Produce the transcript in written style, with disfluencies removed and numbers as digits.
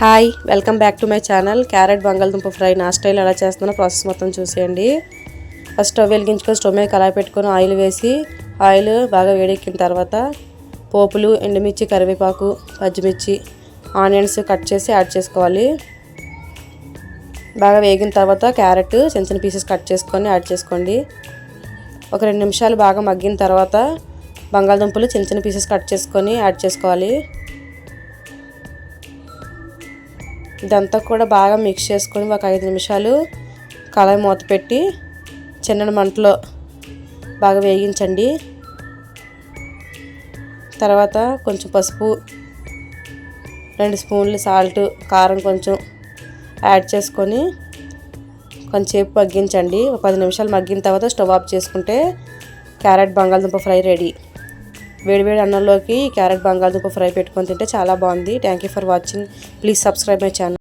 Hi welcome back to my channel. Carrot బంగాళదుంప fry నా style ఎలా చేస్తున్నా ప్రాసెస్ మొత్తం చూసేయండి. ఫస్ట్ స్టవ్ వెలిగించుకొని స్టవ్ మీద కళాయి పెట్టుకొని ఆయిల్ వేసి ఆయిల్ బాగా వేడెక్కిన తర్వాత పోపులు, ఎండుమిర్చి, కరివేపాకు, పచ్చిమిర్చి, ఆనియన్స్ కట్ చేసి యాడ్ చేసుకోవాలి. బాగా వేగిన తర్వాత క్యారెట్ చిన్న చిన్న పీసెస్ కట్ చేసుకొని యాడ్ చేసుకోండి. ఒక 2 నిమిషాలు బాగా మగ్గిన తర్వాత బంగాళదుంపలు చిన్న చిన్న పీసెస్ కట్ చేసుకొని యాడ్ చేసుకోవాలి. ఇదంతా కూడా బాగా మిక్స్ చేసుకొని ఒక 5 నిమిషాలు కళాయి మూత పెట్టి చిన్న మంటలో బాగా వేగించండి. తర్వాత కొంచెం పసుపు, 2 స్పూన్లు సాల్ట్, కారం కొంచెం యాడ్ చేసుకొని కొంచెంసేపు మగ్గించండి. ఒక 10 నిమిషాలు మగ్గిన తర్వాత స్టవ్ ఆఫ్ చేసుకుంటే క్యారెట్ బంగాళదుంప ఫ్రై రెడీ. వేడివేడి అన్నంలోకి క్యారెట్ బంగాళదుంప ఫ్రై పెట్టుకొని తింటే చాలా బాగుంది. Thank you for watching. Please subscribe my channel.